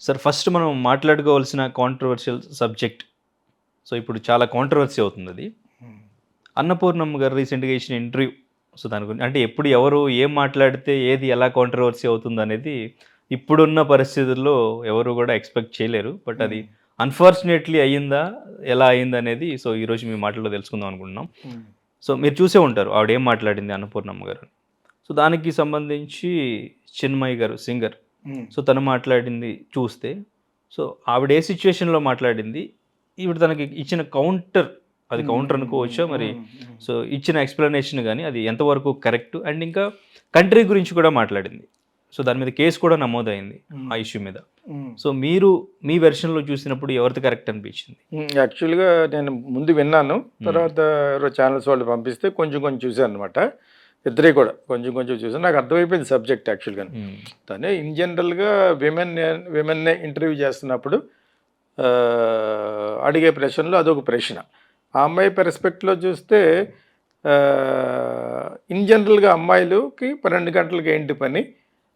Sir first మనం మాట్లాడుకోవాల్సిన controversial subject. So, ఇప్పుడు చాలా కాంట్రోవర్సీ అవుతుందది. హ్మ్. అన్నపూర్ణమ్మ గారు రీసెంట్‌గా ఇచ్చిన ఇంటర్వ్యూ. సో, దాని గురించి అంటే ఎప్పుడు ఎవరు ఏం మాట్లాడితే ఏది ఎలా కాంట్రోవర్సీ అవుతుందనేది ఇప్పుడున్న పరిస్థితుల్లో ఎవరు గూడా ఎక్స్‌పెక్ట్ చేయలేరు. బట్ అది హ్మ్. అన్‌ఫార్చునేట్‌లీ అయిందా? ఎలా అయిందనేది సో, ఈరోజు మీ మాటల్లో తెలుసుకుందాం అనుకుంటున్నాం. హ్మ్. సో, మీరు చూసే ఉంటారు ఆవిడేం మాట్లాడింది అన్నపూర్ణమ్మ గారు. సో, దానికి సంబంధించి చిన్మయి గారు సింగర్. హ్మ్. సో, తను మాట్లాడింది చూస్తే, సో, ఆవిడ ఏ సిట్యుయేషన్‌లో మాట్లాడింది, ఈవిడ తనకి ఇచ్చిన కౌంటర్, అది హ్మ్. కౌంటర్ హ్మ్. అనుకోవచ్చా మరి? హ్మ్. హ్మ్. సో, ఇచ్చిన ఎక్స్‌ప్లనేషన్ గాని అది ఎంతవరకు కరెక్ట్ అండ్ ఇంకా కంట్రీ గురించి కూడా మాట్లాడింది. సో, దాని మీద కేస్ కూడా నమోదయింది ఆ హ్మ్. ఇష్యూ మీద. హ్మ్. సో, మీరు మీ వెర్షన్‌లో చూసినప్పుడు ఎవరిది కరెక్ట్ అనిపించింది? యాక్చువల్‌గా నేను ముందు విన్నాను. హ్మ్. తర్వాత ఎవరో ఛానల్స్ వాళ్ళు పంపిస్తే కొంచెం కొంచెం చూసాననమాట. ఇద్దరియి కూడా కొంచెం కొంచెం చూసాను. నాకు అర్థమైపోయింది సబ్జెక్ట్ యాక్చువల్‌గాను. హ్మ్. తనే ఇన్ జనరల్‌గా విమెన్‌నే ఇంటర్వ్యూ చేస్తున్నప్పుడు అడిగే ప్రశ్నలో అదొక ప్రశ్న. ఆ అమ్మాయి పర్స్పెక్టివ్‌లో చూస్తే ఇన్ జనరల్‌గా అమ్మాయిలకి 12 గంటలకి ఏంటి పని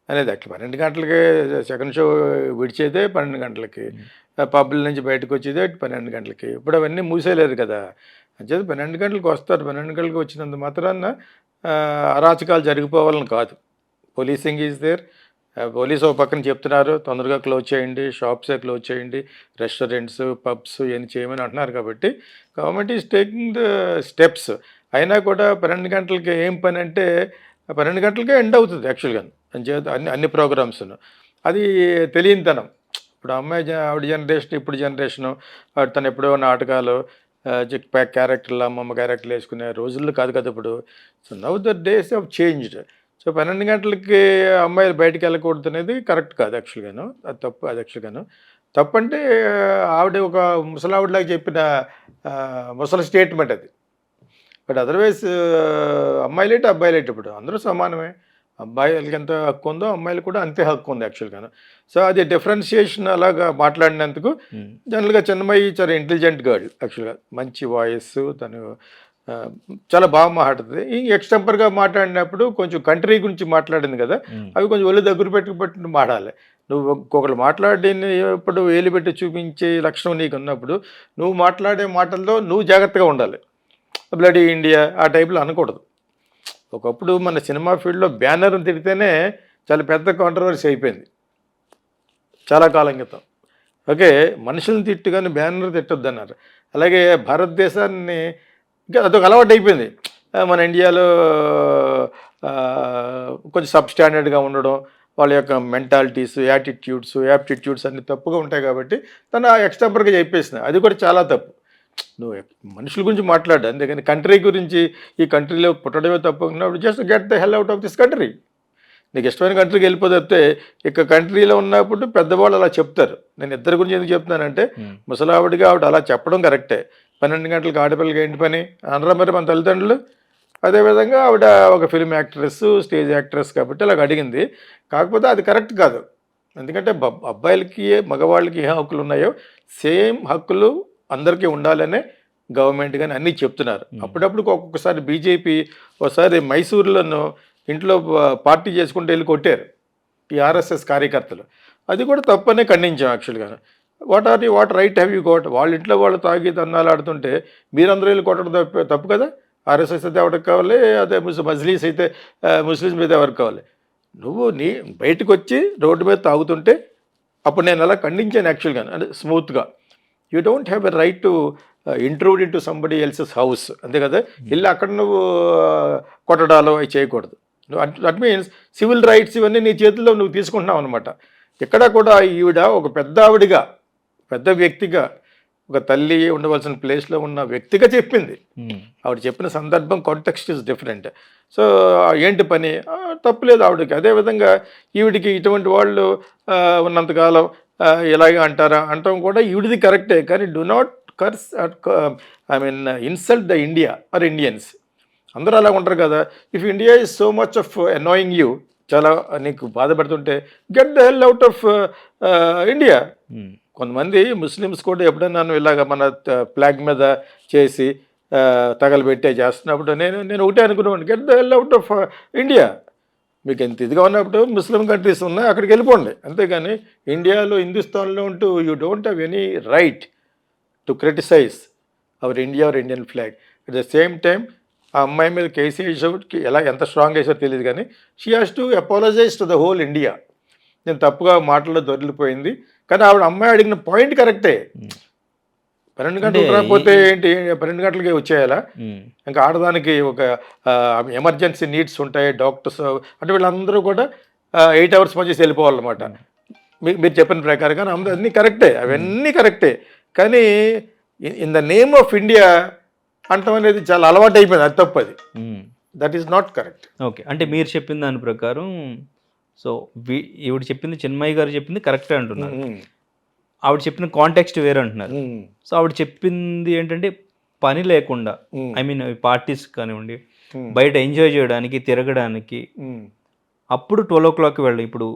అనేది యాక్చువల్ 12 గంటలకి సెకండ్ షో విడిచేదే 12 గంటలకి. హ్మ్. పబ్బుల నుంచి బయటకొచ్చేదే 12 గంటలకి. ఇప్పుడు అవన్నీ మూసేయలేరు కదా! అంచేత 12 గంటలకు వస్తారు. 12 గంటలకు వచ్చినంత మాత్రాన అరాచకాలు జరిగిపోవాలని కాదు. Policing is there. పోలీసు ఓ పక్కన చెప్తున్నారు తొందరగా క్లోజ్ చేయండి, షాప్సే క్లోజ్ చేయండి, రెస్టారెంట్స్, పబ్స్ ఇయన్నీ చేయమని అంటున్నారు కాబట్టి government is taking the steps. అయినా కూడా 12 గంటలకి ఏం పనంటే 12 గంటలకే ఎండ్ అవుతుంది యాక్చువల్‌గాను. అంచేత అన్ని అన్ని ప్రోగ్రామ్సును. అది తెలియనితనం. ఇప్పుడు ఆవిడ జనరేషన్, ఇప్పుడు జనరేషను తను ఎప్పుడో నాటకాలు క్యారెక్టర్లు అమ్మమ్మ క్యారెక్టర్లు వేసుకునే రోజుల్లో కాదు కదా ఇప్పుడు. So, now the days have changed. So, 12 గంటలకి అమ్మాయిలు బయటికెళ్ళకూడదు అనేది కరెక్ట్ కాదు యాక్చువల్‌గాను. అది తప్పు అది యాక్చువల్‌గాను. తప్పంటే ఆవిడ ఒక ముసలావిడలాగా చెప్పిన ముసలి స్టేట్మెంట్ అది. బట్ అదర్‌వైజ్ అమ్మాయిలేంటి, అబ్బాయిలేంటి ఇప్పుడు అందరూ సమానమే. అబ్బాయిలకి ఎంత హక్కు ఉందో అమ్మాయిలకి కూడా అంతే హక్కు ఉంది యాక్చువల్‌గాను. సో, అది డిఫరెన్షియేషన్ అలాగా మాట్లాడినందుకు హ్మ్. జనరల్‌గా చిన్మయి చాలా ఇంటెలిజెంట్ గర్ల్ యాక్చువల్‌గా. మంచి వాయిస్సు తను ఆహ్, చాలా బాగా మాట్లాడుతది. ఈ ఎక్స్‌టెంపర్‌గా మాట్లాడినప్పుడు కొంచెం కంట్రీ గురించి మాట్లాడింది కదా! హ్మ్. అవి కొంచెం ఒళ్ళు దగ్గర పెట్టుకుని మాట్లాడాలి. నువ్వు ఇంకొకళ్ళు మాట్లాడిన ఎప్పుడు వేలు పెట్టి చూపించే లక్షణం నీకున్నప్పుడు, నువ్వు మాట్లాడే మాటల్లో నువ్వు జాగ్రత్తగా ఉండాలి. బ్లడీ ఇండియా ఆ టైప్‌లో అనకూడదు. ఒకప్పుడు మన సినిమా ఫీల్డ్‌లో బ్యానర్‌ని తిడితేనే చాలా పెద్ద కాంట్రోవర్సీ అయిపోయింది. చాలా కాలం క్రితం. ఓకే. మనుషుల్ని తిట్టు గాని బ్యానర్ తిట్టొద్దన్నారు. అలాగే భారతదేశాన్ని ఇంకా అదొక అలవాటయిపోయింది. మన ఇండియాలో కొంచెం సబ్ స్టాండర్డ్‌గా ఉండడం, వాళ్ళ యొక్క మెంటాలిటీస్, యాప్టిట్యూడ్స్ అన్నీ తప్పుగా ఉంటాయి కాబట్టి తను ఎక్స్‌టెంపర్‌గా చెప్పేసింది. అది కూడా చాలా తప్పు. నువ్వు మనుషుల గురించి మాట్లాడు. అంతేగాని కంట్రీ గురించి ఈ కంట్రీలో పుట్టడమే తప్పు ఉన్నప్పుడు just get the hell out of this country. నీకు ఇష్టమైన కంట్రీకి వెళ్ళిపో తప్పితే ఇక కంట్రీలో ఉన్నప్పుడు పెద్దవాళ్ళు అలా చెప్తారు. నేను ఇద్దరి గురించి ఎందుకు చెప్తున్నానంటే హ్మ్. ముసలావిడిగా ఆవిడ అలా చెప్పడం కరెక్టే. 12 గంటలకు ఆడపిల్లకి ఏంటి పని అనరా మరి మన తల్లిదండ్రులు? అదేవిధంగా ఆవిడ ఒక ఫిల్మ్ యాక్ట్రెస్, స్టేజ్ యాక్ట్రెస్ కాబట్టి అలాగ అడిగింది. కాకపోతే అది కరెక్ట్ కాదు. ఎందుకంటే అబ్బాయిలకి, మగవాళ్ళకి ఏ హక్కులు ఉన్నాయో సేమ్ హక్కులు అందరికీ ఉండాలనే గవర్నమెంట్ గాని అన్నీ చెప్తున్నారు. హ్మ్. అప్పుడప్పుడు ఒక్కొక్కసారి బీజేపీ ఒకసారి మైసూరులోను ఇంట్లో పార్టీ చేసుకుంటూ వెళ్ళి కొట్టారు. ఈ ఆర్ఎస్ఎస్ కార్యకర్తలు. అది కూడా తప్పనే ఖండించాం యాక్చువల్‌గాను. What right have you got? వాళ్ళ ఇంట్లో వాళ్ళు తాగి తందనాలాడుతుంటే మీరందరూ వెళ్లి కొట్టడం తప్పు తప్పు కదా! ఆర్ఎస్ఎస్ అయితే ఎవడికి కావాలి? అదే మజ్లీస్ అయితే ముస్లిమ్స్ మీద ఎవరికి కావాలి? నువ్వు బయటకొచ్చి రోడ్డు మీద తాగుతుంటే అప్పుడు నేను అలా ఖండించాను యాక్చువల్‌గాను. అంటే స్మూత్‌గా. You don't have a right to intrude into somebody else's house. అంతే కదా! హ్మ్. ఎళ్లి అక్కడ నువ్వు కొట్టడాలు అవి చేయకూడదు. దట్ మీన్స్ సివిల్ రైట్స్ ఇవన్నీ నీ చేతుల్లో నువ్వు తీసుకుంటున్నావనమాట. ఇక్కడ కూడా ఈవిడ ఒక పెద్దావిడగా, పెద్ద వ్యక్తిగా, ఒక తల్లి ఉండవలసిన ప్లేస్‌లో ఉన్న వ్యక్తిగా చెప్పింది. హ్మ్. ఆవిడ చెప్పిన సందర్భం కాంటెక్స్ట్ ఈస్ డిఫరెంట్. సో, ఏంటి పని? తప్పులేదు ఆవిడకి. అదేవిధంగా ఈవిడికి ఇటువంటి వాళ్ళు ఉన్నంతకాలం ఇలాగే అంటారా? అనటం కూడా ఈవిడిది కరెక్టే. కానీ do not curse I mean insult the India or Indians. అందరూ అలా ఉండరు కదా! If India is so much of annoying you చాలా నీకు బాధపెడుతుంటే get the hell out of India. Hmm. కొంతమంది ముస్లిమ్స్ కూడా ఎప్పుడైనా ఇలాగ మన ఫ్లాగ్ మీద చేసి తగలబెట్టే చేస్తున్నప్పుడు నేను నేను ఒకటే అనుకునేవాడిని get the hell out of India. మీకు ఎంత ఇదిగా ఉన్నప్పుడు ముస్లిం కంట్రీస్ ఉన్నాయి, అక్కడికి వెళ్ళిపోండి. అంతేగాని ఇండియాలో, హిందుస్థాన్లో ఉంటూ you don't have any right to criticize our India or Indian flag. At the same time ఆ అమ్మాయి మీద కేసు వేసేకి ఎలా ఎంత స్ట్రాంగ్ వేసారో తెలియదు, కానీ she has to apologize to the whole India. నేను తప్పుగా మాటల్లో దొరికిపోయింది, కానీ ఆవిడ అమ్మాయి అడిగిన పాయింట్ కరెక్టే. 12 గంటలు రాకపోతే ఏంటి, 12 గంటలకి వచ్చేయాలా? ఇంకా ఆడదానికి ఒక ఎమర్జెన్సీ నీడ్స్ ఉంటాయి, డాక్టర్స్ అంటే వీళ్ళందరూ కూడా 8 అవర్స్ పనిచేసి వెళ్ళిపోవాలన్నమాట. మీరు చెప్పిన ప్రకారంగా అన్నీ కరెక్టే, అవన్నీ కరెక్టే, కానీ in the name of India అంటాం అనేది చాలా అలవాటు అయిపోయింది. అది తప్పది, that is not correct. Okay, అంటే మీరు చెప్పిన దాని ప్రకారం సో ఈవిడ చెప్పింది, చిన్మయ్య గారు చెప్పింది కరెక్టే అంటున్నారు, ఆవిడ చెప్పిన కాంటెక్స్ట్ వేరే అంటున్నారు. సో ఆవిడ చెప్పింది ఏంటంటే పని లేకుండా, ఐ మీన్ పార్టీస్ కానివ్వండి, బయట ఎంజాయ్ చేయడానికి, తిరగడానికి, అప్పుడు 12 o'clock వెళ్ళి, ఇప్పుడు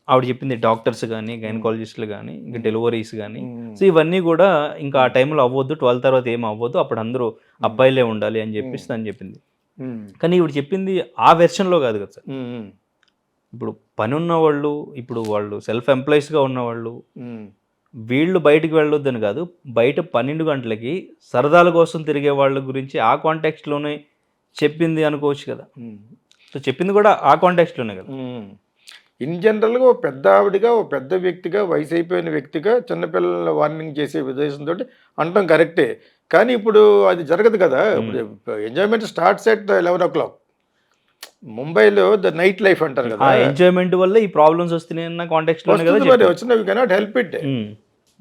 ఆవిడ చెప్పింది డాక్టర్స్ కానీ, గైనకాలజిస్టులు కానీ, ఇంకా డెలివరీస్ కానీ, సో ఇవన్నీ కూడా ఇంకా ఆ టైంలో అవ్వద్దు, 12 తర్వాత ఏం అవ్వద్దు, అప్పుడు అందరూ అబ్బాయిలే ఉండాలి అని చెప్పేసి తను చెప్పింది. కానీ ఈవిడ చెప్పింది ఆ వెర్షన్లో కాదు కదా సార్. ఇప్పుడు పని ఉన్నవాళ్ళు, ఇప్పుడు వాళ్ళు సెల్ఫ్ ఎంప్లాయీస్గా ఉన్నవాళ్ళు, వీళ్ళు బయటికి వెళ్ళొద్దని కాదు, బయట 12 గంటలకి సరదాల కోసం తిరిగే వాళ్ళ గురించి ఆ కాంటెక్స్ట్లోనే చెప్పింది అనుకోవచ్చు కదా. సో చెప్పింది కూడా ఆ కాంటెక్స్ట్లోనే కదా. ఇన్ జనరల్గా ఒక పెద్ద ఆవిడిగా, ఒక పెద్ద వ్యక్తిగా, వయసు అయిపోయిన వ్యక్తిగా చిన్నపిల్లల వార్నింగ్ చేసే ఉద్దేశంతో అంటాం కరెక్టే, కానీ ఇప్పుడు అది జరగదు కదా. ఇప్పుడు ఎంజాయ్మెంట్ స్టార్ట్స్ ఎట్ 11 o'clock. ముంబైలో ద నైట్ లైఫ్ అంటారు కదా, ఎంజాయ్మెంట్ వల్ల ఈ ప్రాబ్లమ్స్ వస్తున్నాయి అన్న కాంటెక్స్ట్లోనే కదా మరి వచ్చిన. You cannot help it.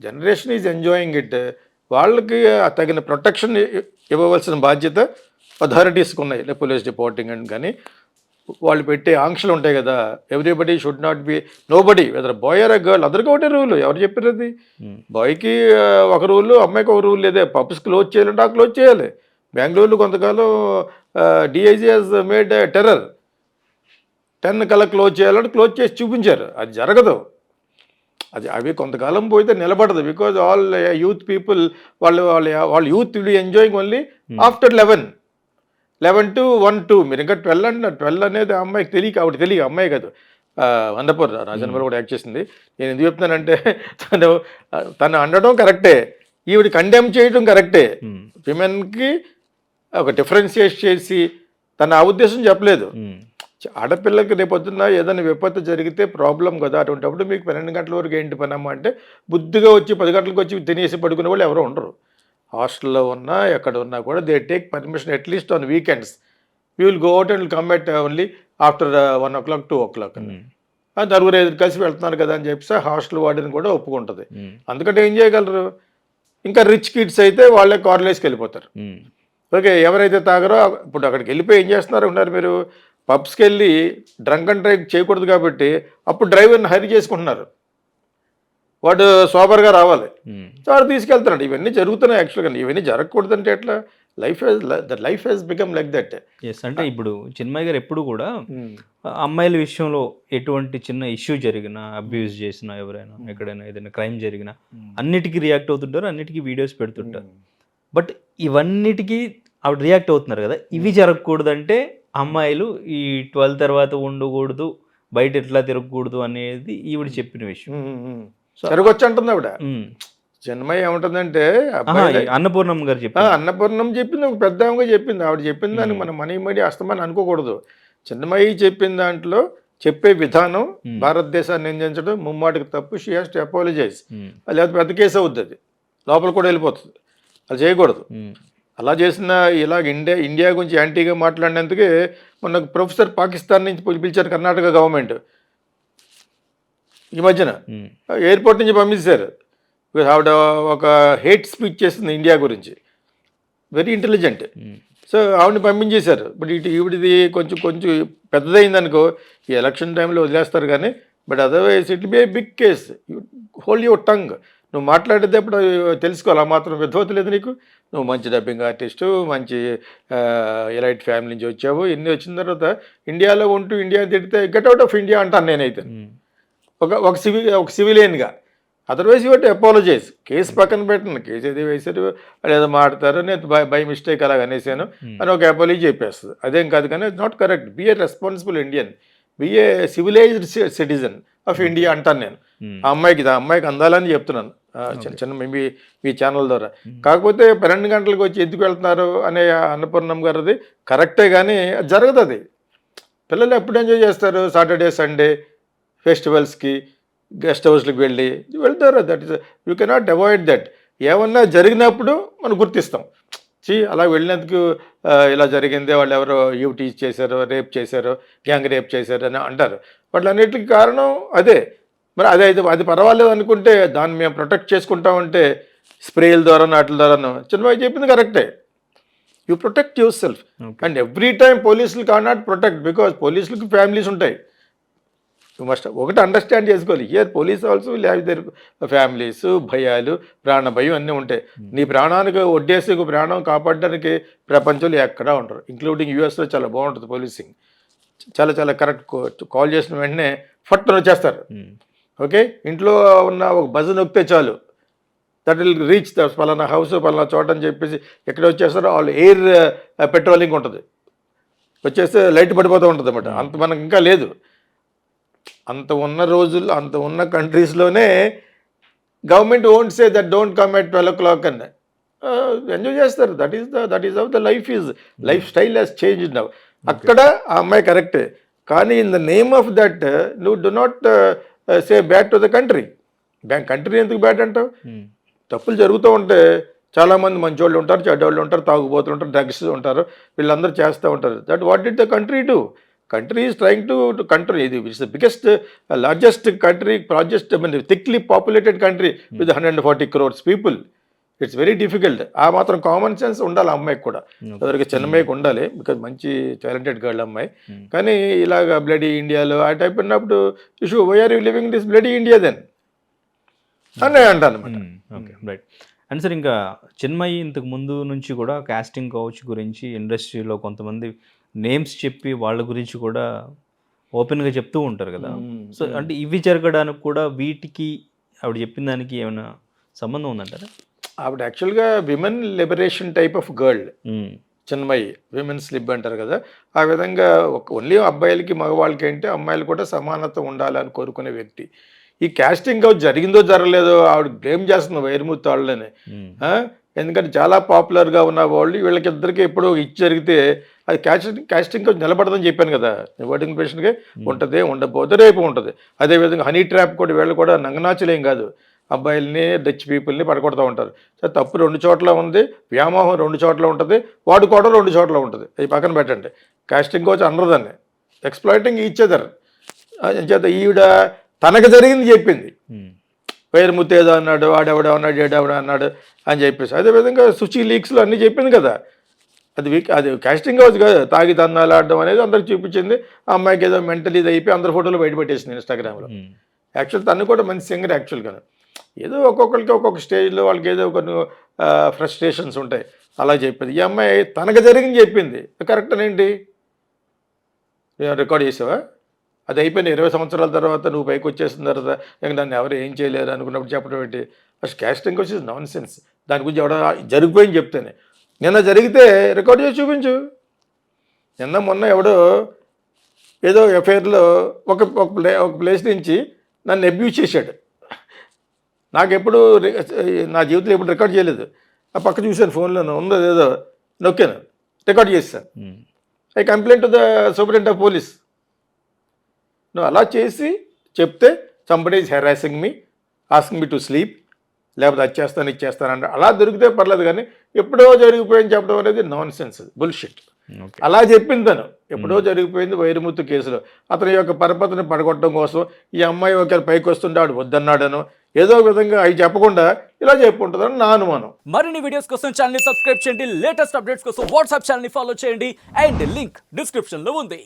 Generation is enjoying it. వాళ్ళకి తగిన ప్రొటెక్షన్ ఇవ్వవలసిన బాధ్యత అథారిటీస్కి ఉన్నాయి, పోలీస్ డిపార్ట్మెంట్ కానీ. వాళ్ళు పెట్టే ఆంక్షలు ఉంటాయి కదా, everybody should not be, nobody whether boy or a girl, అందరికీ ఒకటే రూలు. ఎవరు చెప్పారు అది? బాయ్కి ఒక రూలు, అమ్మాయికి ఒక రూల్ లేదే. పబ్స్ క్లోజ్ చేయాలంటే ఆ క్లోజ్ చేయాలి. బెంగళూరులో కొంతకాలం డిఐజీ హాజ్ మేడ్ టెర్రర్, 10 కల్లా క్లోజ్ చేయాలంటే క్లోజ్ చేసి చూపించారు. అది జరగదు. అవి కొంతకాలం పోతే నిలబడదు, బికాజ్ ఆల్ యూత్ పీపుల్ వాళ్ళు youth will enjoying only after 11 to 1, 2. మీరు ఇంకా 12 అంటున్నారు. 12 అనేది ఆ అమ్మాయికి తెలియక, ఆవిడ తెలియక, అమ్మాయి కాదు, వందపూర్ రాజన్నపూర్ కూడా యాక్ట్ చేసింది. నేను ఎందుకు చెప్తున్నానంటే తను అనడం కరెక్టే, ఈవిడ కండెమ్ చేయడం కరెక్టే. విమెన్కి ఒక డిఫరెన్షియేట్ చేసి తన ఆ ఉద్దేశం చెప్పలేదు. ఆడపిల్లకి రేపొద్దున్న ఏదైనా విపత్తు జరిగితే ప్రాబ్లం కదా, అటువంటిప్పుడు మీకు 12 గంటల వరకు ఏంటి పనమ్మా అంటే, బుద్ధిగా వచ్చి 10 గంటలకు వచ్చి తినేసి పడుకునే వాళ్ళు ఎవరు ఉండరు. హాస్టల్లో ఉన్నా ఎక్కడ ఉన్నా కూడా they take permission at least on weekends. We will go out and come at only after 1 o'clock, 2 o'clock. నలుగురు 5 కలిసి వెళ్తున్నారు కదా అని చెప్పేసి హాస్టల్ వాడిని కూడా ఒప్పుకుంటుంది. అందుకంటే ఏం చేయగలరు? ఇంకా రిచ్ కిడ్స్ అయితే వాళ్ళే కార్లు వేసుకు వెళ్ళిపోతారు. ఓకే, ఎవరైతే తాగరో ఇప్పుడు అక్కడికి వెళ్ళిపోయి ఏం చేస్తున్నారు ఉన్నారు, మీరు పబ్స్కి వెళ్ళి డ్రంక్ అండ్ డ్రైవ్ చేయకూడదు కాబట్టి అప్పుడు డ్రైవర్ని హైర్ చేసుకుంటున్నారు. వాడు సోబర్గా రావాలి, వాడు తీసుకెళ్తున్నాడు. ఇవన్నీ జరుగుతున్నాయి యాక్చువల్గా. ఇవన్నీ జరగకూడదంటే ఎట్లా? Life has become like that. Yes, అంటే ఇప్పుడు చిన్మయ్య గారు ఎప్పుడు కూడా అమ్మాయిల విషయంలో ఎటువంటి చిన్న ఇష్యూ జరిగినా, అబ్యూస్ చేసినా, ఎవరైనా ఎక్కడైనా ఏదైనా క్రైమ్ జరిగినా అన్నిటికీ రియాక్ట్ అవుతుంటారు, అన్నిటికీ వీడియోస్ పెడుతుంటారు. బట్ ఇవన్నిటికీ ఆవిడ రియాక్ట్ అవుతున్నారు కదా, ఇవి జరగకూడదంటే అమ్మాయిలు ఈ 12 తర్వాత ఉండకూడదు, బయట ఎట్లా తిరగకూడదు అనేది ఈవిడ చెప్పిన విషయం. జరగొచ్చు అంటుంది ఆవిడ. చిన్మయ్య ఏమంటుందంటే, అన్నపూర్ణమ్మ గారు చెప్పారు, అన్నపూర్ణమ్మ చెప్పింది, ఒక పెద్ద ఆమెగా చెప్పింది. ఆవిడ చెప్పిన దాన్ని మనం మనీ అస్తమని అనుకోకూడదు. చిన్మయ్య చెప్పిన దాంట్లో చెప్పే విధానం భారతదేశాన్ని నిందించడం ముమ్మాటికి తప్పు. She has to apologize. లేకపోతే పెద్ద కేసు అవుద్ది, అది లోపల కూడా వెళ్ళిపోతుంది. అది చేయకూడదు. అలా చేసిన ఇలాగ ఇండియా గురించి యాంటీగా మాట్లాడినందుకే మొన్న ప్రొఫెసర్ పాకిస్తాన్ నుంచి పిలిచారు కర్ణాటక గవర్నమెంట్ ఈ మధ్యన. ఎయిర్పోర్ట్ నుంచి పంపించారు. ఆవిడ ఒక హేట్ స్పీచ్ చేస్తుంది ఇండియా గురించి, వెరీ ఇంటెలిజెంట్. సో ఆవిడని పంపించేశారు. బట్ ఈవిడిది కొంచెం పెద్దదైందనుకో ఈ ఎలక్షన్ టైంలో వదిలేస్తారు కానీ, but otherwise it be a big case. Hold your tongue. నువ్వు మాట్లాడేటప్పుడు తెలుసుకోవాలి, ఆ మాత్రం విధవత లేదు నీకు. నువ్వు మంచి డబ్బింగ్ ఆర్టిస్టు, మంచి ఎలైట్ ఫ్యామిలీ నుంచి వచ్చావు, ఇన్ని వచ్చిన తర్వాత ఇండియాలో ఉంటూ ఇండియా తిడితే గెట్ అవుట్ ఆఫ్ ఇండియా అంటాను నేనైతే, ఒక సివిలియన్గా. Otherwise you to apologise. Case పక్కన పెట్టండి, కేసు ఏదో వేసారు, ఏదో మాడతారు, నేను బై మిస్టేక్ అలాగ అనేసాను అని ఒక అపాలజీ చెప్పేస్తుంది. అదేం కాదు, కానీ it's not correct. Be a responsible Indian. Be a civilized citizen of India అంటాను నేను. ఆ అమ్మాయికి అందాలని చెప్తున్నాను చిన్న చిన్న మీ ఛానల్ ద్వారా. కాకపోతే 12 గంటలకు వచ్చి ఎందుకు వెళ్తున్నారు అనే అన్నపూర్ణమ్మ గారిది కరెక్టే, కానీ అది జరగదు. అది పిల్లలు ఎప్పుడు ఎంజాయ్ చేస్తారు? సాటర్డే సండే ఫెస్టివల్స్కి గెస్ట్ హౌస్లకు వెళ్తారు. That is you cannot avoid that. ఏమన్నా జరిగినప్పుడు మనం గుర్తిస్తాం, అలా వెళ్ళినందుకు ఇలా జరిగింది, వాళ్ళు ఎవరో యూటీ చేశారో, రేప్ చేశారో, గ్యాంగ్ రేప్ చేశారో అని అంటారు. వాటిలన్నిటికీ కారణం అదే. మరి అది పర్వాలేదు అనుకుంటే దాన్ని మేము ప్రొటెక్ట్ చేసుకుంటామంటే స్ప్రేల ద్వారా వాటి ద్వారాను చిన్నబాబు చెప్పింది కరెక్టే. You protect your self and every time పోలీసులు కాన్ నాట్ ప్రొటెక్ట్, బికాజ్ పోలీసులకు ఫ్యామిలీస్ ఉంటాయి. యూ మస్ట్ ఒకటి అండర్స్టాండ్ చేసుకోవాలి, here police also will have their families, భయాలు, ప్రాణ భయం అన్నీ ఉంటాయి. నీ ప్రాణానికి ఒడ్డేసి ప్రాణం కాపాడడానికి ప్రపంచంలో ఎక్కడా ఉంటారు, ఇంక్లూడింగ్ యూఎస్లో చాలా బాగుంటుంది పోలీసింగ్. చాలా చాలా కరెక్ట్. కాల్ చేసిన వెంటనే ఫట్టున వచ్చేస్తారు. ఓకే, ఇంట్లో ఉన్న ఒక బజన్ నొక్కితే చాలు, దట్ విల్ రీచ్ ద పలానా హౌస్ పలానా చోట అని చెప్పేసి ఎక్కడ వచ్చేస్తారో వాళ్ళు ఎయిర్ పెట్రోలింగ్ ఉంటుంది, వచ్చేస్తే లైట్ పడిపోతూ ఉంటుంది అన్నమాట. అంత మనకు ఇంకా లేదు. అంత ఉన్న రోజుల్లో అంత ఉన్న కంట్రీస్లోనే government won't say that don't come at 12 o'clock అని ఎంజాయ్ చేస్తారు. That is how the lifestyle has changed now. అక్కడ ఆ అమ్మాయి కరెక్టే, కానీ in the name of that నువ్వు do not say bad to the country. Country ఎందుకు bad అంటావు? తప్పులు జరుగుతూ ఉంటే చాలామంది మంచోళ్ళు ఉంటారు, చెడ్డోళ్ళు ఉంటారు, తాగుబోతులు ఉంటారు, డ్రగ్స్ ఉంటారు, వీళ్ళందరూ చేస్తూ ఉంటారు. That what did the country do? Country is trying to control. It's the biggest, largest country, thickly populated country with 140 crores people. It's very difficult. ఆ మాత్రం కామన్ సెన్స్ ఉండాలి అమ్మాయికి కూడా. ఎవరికి చిన్నమ్మాయికి ఉండాలి, బికాజ్ మంచి టాలెంటెడ్ గర్ల్ అమ్మాయి. కానీ ఇలాగ బ్లడీ ఇండియాలో ఆ టైప్ ఉన్నప్పుడు issue, why are you living this bloody India then అని అంటాను అనమాట. Okay, right. అండ్ సార్, ఇంకా చిన్మయి ఇంతకు ముందు నుంచి కూడా కాస్టింగ్ కౌచ్ గురించి ఇండస్ట్రీలో కొంతమంది నేమ్స్ చెప్పి వాళ్ళ గురించి కూడా ఓపెన్గా చెప్తూ ఉంటారు కదా. సో అంటే ఇవి జరగడానికి కూడా వీటికి ఆవిడ చెప్పిన దానికి ఏమైనా సంబంధం ఉందంటారా? ఆవిడ యాక్చువల్గా women liberation type of girl Chinmayi, women's lib అంటారు కదా. ఆ విధంగా ఓన్లీ అబ్బాయిలకి మగవాళ్ళకి అంటే అమ్మాయిలు కూడా సమానత ఉండాలని కోరుకునే వ్యక్తి. ఈ కాస్టింగ్ కౌచ్ జరిగిందో జరగలేదో ఆవిడ బ్లేమ్ చేస్తుంది వైరముత్తు వాళ్ళని. ఎందుకంటే చాలా పాపులర్గా ఉన్న వాళ్ళు వీళ్ళకిద్దరికి ఎప్పుడో ఇచ్చి జరిగితే అది కాస్టింగ్ కౌచ్ నిలబడదని చెప్పాను కదా. ఓటింగ్ పేషెంట్గా ఉంటుంది, ఉండకపోతే రేపు ఉంటుంది. అదేవిధంగా హనీ ట్రాప్ కూడా వీళ్ళు కూడా నంగనాచులేం కాదు, అబ్బాయిల్ని డచ్ పీపుల్ని పడగొడుతూ ఉంటారు. సో తప్పు 2 చోట్ల ఉంది, వ్యామోహం 2 చోట్ల ఉంటుంది, వాడుకోవడం 2 చోట్ల ఉంటుంది. అవి పక్కన పెట్టండి. కాస్టింగ్ కౌచ్ అనరదాన్ని ఎక్స్ప్లాయిటింగ్ ఈచ్ అదర్. చేత ఈవిడ తనకు జరిగింది చెప్పింది, వైరముత్తు ఏదో అన్నాడు, ఆడెవడో అన్నాడు, ఏడెవడో అన్నాడు అని చెప్పేసి. అదేవిధంగా సుచి లీక్స్లో అన్నీ చెప్పింది కదా. అది కాస్టింగ్ కౌచ్ కాదు, తాగి తన్నాలు ఆడడం అనేది అందరికి చూపించింది. ఆ అమ్మాయికి ఏదో మెంటల్ ఇది అయిపోయి అందరి ఫోటోలు బయటపెట్టేసింది ఇన్స్టాగ్రామ్లో. యాక్చువల్ తను కూడా మంచి సింగర్ యాక్చువల్గా. ఏదో ఒక్కొక్కరికి ఒక్కొక్క స్టేజ్లో వాళ్ళకి ఏదో కొన్ని ఫ్రస్ట్రేషన్స్ ఉంటాయి, అలా చెప్పింది. ఈ అమ్మాయి తనకు జరిగింది చెప్పింది, కరెక్ట్ అనేంటి రికార్డ్ చేసావా? అది అయిపోయిన 20 సంవత్సరాల తర్వాత నువ్వు పైకి వచ్చేసిన తర్వాత ఇంకా దాన్ని ఎవరు ఏం చేయలేరు అనుకున్నప్పుడు చెప్పడం ఏంటి? అసలు casting couch is nonsense. దాని గురించి ఎవడ జరిగిపోయింది చెప్తేనే. నిన్న జరిగితే రికార్డ్ చేసి చూపించు. నిన్న మొన్న ఎవడో ఏదో ఎఫ్ఐఆర్లో ఒక ప్లేస్ నుంచి నన్ను అబ్యూజ్ చేశాడు. నాకెప్పుడు నా జీవితంలో ఎప్పుడు రికార్డ్ చేయలేదు. ఆ పక్క చూశాను, ఫోన్లో ఉందో ఏదో నొక్కాను, రికార్డ్ చేశాను. I complaint to the superintendent of police. నువ్వు అలా చేసి చెప్తే somebody is harassing me, asking me to sleep, లేకపోతే అది చేస్తాను ఇది చేస్తానంటే అలా దొరికితే పర్లేదు, కానీ ఎప్పుడో జరిగిపోయింది చెప్పడం అనేది నాన్ సెన్స్, బుల్షిట్. అలా చెప్పింది తను. ఎప్పుడో జరిగిపోయింది వైరముత్తు కేసులో. అతని యొక్క పరపతిని పడగొట్టడం కోసం ఈ అమ్మాయి ఒకరి పైకి వస్తుంటే ఆడు వద్దన్నాడను ఏదో విధంగా అవి చెప్పకుండా ఇలా చెప్పుకుంటుందని నా అనుమానం. మరిన్ని వీడియోస్ కోసం ఛానల్ ని సబ్స్క్రైబ్ చేయండి, లేటెస్ట్ అప్డేట్స్ కోసం వాట్సాప్ ఛానల్ ని ఫాలో చేయండి, అండ్ లింక్ డిస్క్రిప్షన్ లో ఉంది.